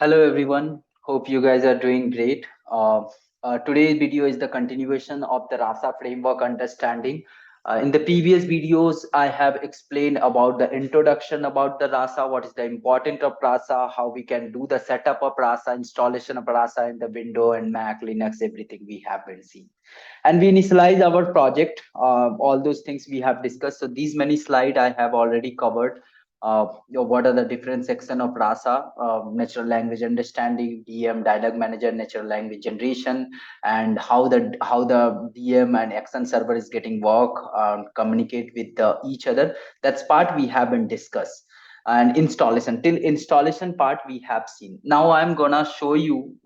Hello everyone. Hope you guys are doing great. Today's video is the continuation of the Rasa framework understanding. In the previous videos, I have explained about the introduction about the Rasa, what is the importance of Rasa, how we can do the setup of Rasa, installation of Rasa in the Windows and Mac, Linux, everything we have been seeing. And we initialize our project. All those things we have discussed. So these many slides I have already covered. What are the different section of Rasa, natural language understanding, DM, dialog manager, natural language generation, and how the DM and action server is getting work, communicate with each other. That's part we haven't discussed. And installation, till installation part we have seen. Now I'm gonna show you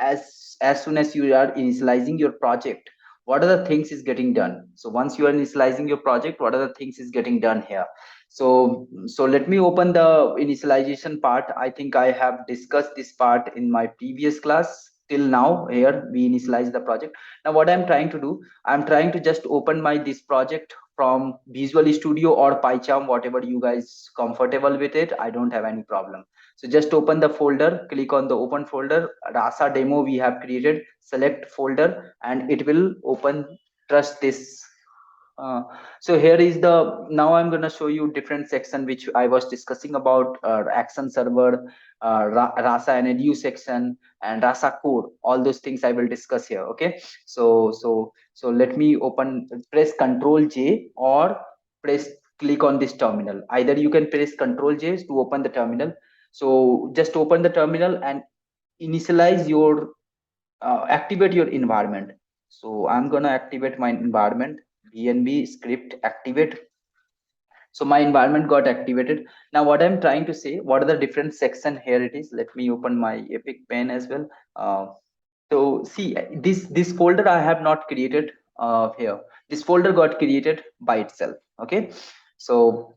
as soon as you are initializing your project, what are the things is getting done. So once you are initializing your project, what are the things is getting done here. So let me open the initialization part. I think I have discussed this part in my previous class. Till now here we initialize the project. Now what I'm trying to do, I'm trying to just open my this project from Visual Studio or PyCharm, whatever you guys comfortable with it. I don't have any problem. So just open the folder, click on the open folder, Rasa demo we have created, select folder, and it will open. Trust this. uh, so here is the, now I'm going to show you different section which I was discussing about, action server, Rasa NLU section, and Rasa core. All those things I will discuss here. Okay. So let me open, press Control J or press click on this terminal. Either you can press Control J to open the terminal. So just open the terminal and initialize your, activate your environment. So I'm gonna activate my environment. BNB script activate. So my environment got activated. Now what I'm trying to say, what are the different section here it is. Let me open my Epic Pen as well. So see, this folder I have not created here. This folder got created by itself. Okay. So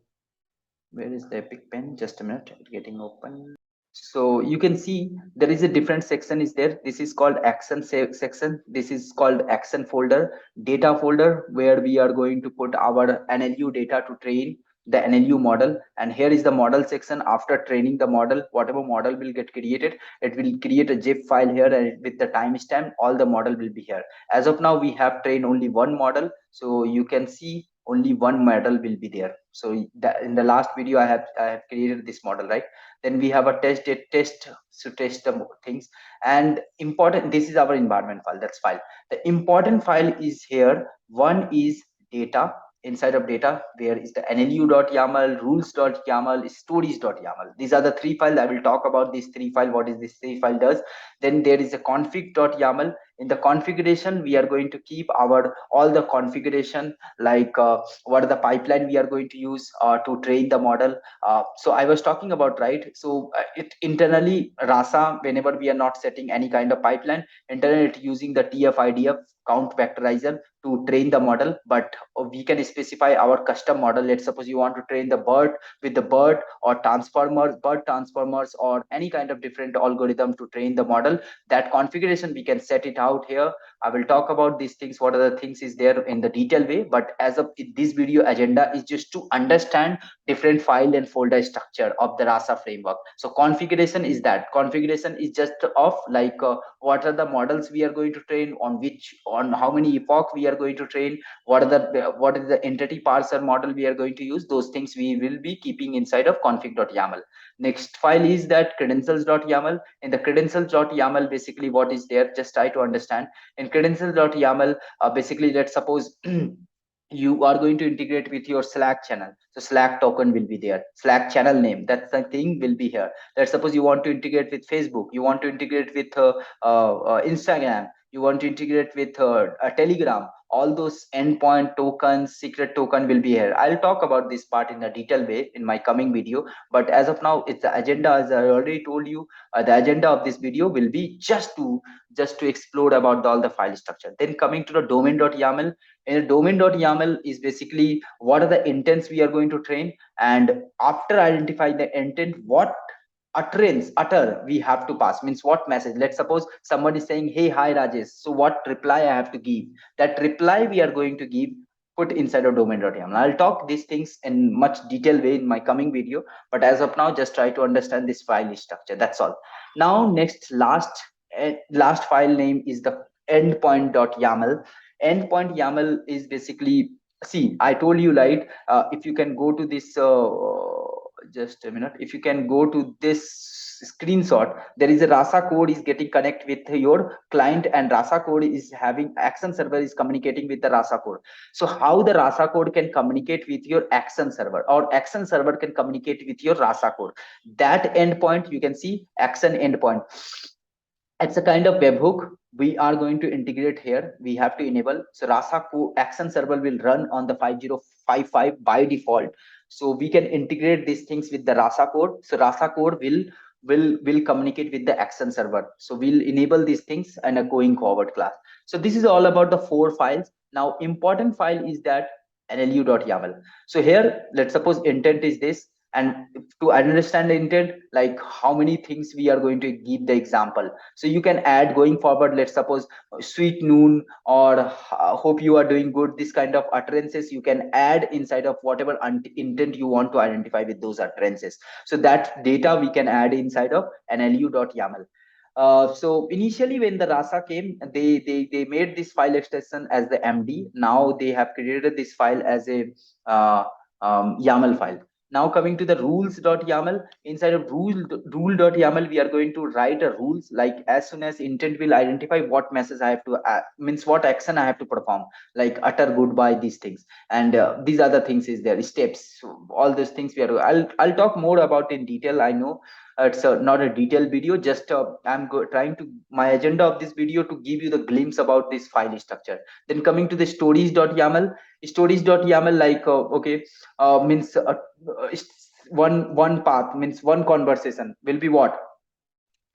where is the Epic Pen? Just a minute, it's getting open. So you can see there is a different section is there. This is called action section. This is called action folder, data folder, where we are going to put our NLU data to train the NLU model. And here is the model section. After training the model, whatever model will get created, it will create a zip file here, and with the timestamp all the model will be here. As of now we have trained only one model, so you can see only one model will be there. So in the last video I have created this model, right? Then we have a test to test the things. And important, this is our environment file, that's file. The important file is here. One is data. Inside of data there is the nlu.yaml, rules.yaml, stories.yaml. These are the three files. I will talk about these three files, what is this three file does. Then there is a config.yaml. In the configuration we are going to keep our all the configuration, like what are the pipeline we are going to use to train the model. So I was talking about, right? So it internally Rasa, whenever we are not setting any kind of pipeline, internally it using the tf-idf count vectorizer to train the model. But we can specify our custom model. Let's suppose you want to train the bird with the bird or transformers, bird transformers, or any kind of different algorithm to train the model. That configuration we can set it out here. I will talk about these things, what are the things is there in the detailed way. But as of this video agenda is just to understand different file and folder structure of the Rasa framework. So configuration is that. Configuration is just of like what are the models we are going to train, on which, on how many epoch we are going to train, what is the entity parser model we are going to use. Those things we will be keeping inside of config.yaml. Next file is that credentials.yaml. In the credentials.yaml, basically what is there, just try to understand. In credentials.yaml, basically let's suppose you are going to integrate with your Slack channel. So Slack token will be there, Slack channel name, that's the thing will be here. Let's suppose you want to integrate with Facebook, you want to integrate with Instagram, you want to integrate with Telegram. All those endpoint tokens, secret token will be here. I'll talk about this part in a detailed way in my coming video. But as of now, it's the agenda, as I already told you. The agenda of this video will be just to explore about all the file structure. Then coming to the domain.yaml. In domain.yaml is basically what are the intents we are going to train, and after identifying the intent, what utter we have to pass, means what message. Let's suppose someone is saying, hey, hi Rajesh, so what reply I have to give. That reply we are going to give put inside of domain.yaml. I'll talk these things in much detailed way in my coming video, but as of now, just try to understand this file structure. That's all. Now, next, last file name is the endpoint.yaml. Endpoint.yaml is basically, see, I told you, right? If you can go to this, just a minute, if you can go to this screenshot, there is a Rasa code is getting connect with your client, and Rasa code is having action server is communicating with the Rasa code. So how the Rasa code can communicate with your action server, or action server can communicate with your Rasa code? That endpoint, you can see action endpoint, it's a kind of webhook we are going to integrate here. We have to enable, so Rasa action server will run on the 5055 by default. So we can integrate these things with the Rasa code. So Rasa code will communicate with the action server. So we'll enable these things and a going forward class. So this is all about the 4 files. Now important file is that nlu.yaml. So here, let's suppose intent is this, and to understand the intent, like how many things we are going to give the example. So you can add going forward, let's suppose sweet noon, or hope you are doing good, this kind of utterances you can add inside of whatever intent you want to identify with those utterances. So that data we can add inside of nlu.yaml. So initially when the Rasa came, they made this file extension as the MD. Now they have created this file as a YAML file. Now coming to the rules.yaml, inside of rule.yaml, we are going to write a rules, like as soon as intent will identify what message I have to means what action I have to perform, like utter goodbye, these things, and these other things is there, steps, so all these things we are. I'll talk more about in detail. I know it's not a detailed video. Just trying to, my agenda of this video to give you the glimpse about this file structure. Then coming to the stories.yaml, like okay, means one path, means one conversation will be what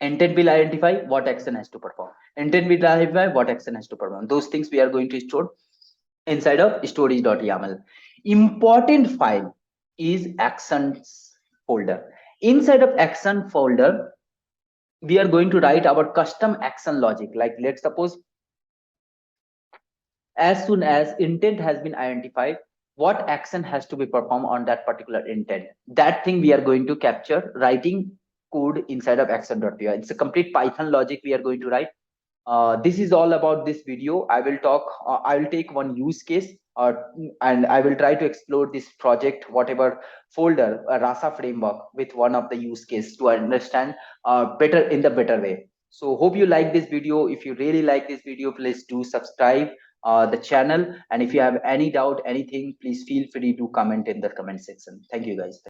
intent will identify what action has to perform, intent will identify what action has to perform. Those things we are going to store inside of stories.yaml. Important file is actions folder. Inside of action folder, we are going to write our custom action logic. Like let's suppose, as soon as intent has been identified, what action has to be performed on that particular intent, that thing we are going to capture writing code inside of action.py. It's a complete Python logic we are going to write. This is all about this video. I will talk, I will take one use case, and I will try to explore this project, whatever folder, Rasa framework, with one of the use case to understand better in the better way. So hope you like this video. If you really like this video, please do subscribe the channel. And if you have any doubt, anything, please feel free to comment in the comment section. Thank you guys.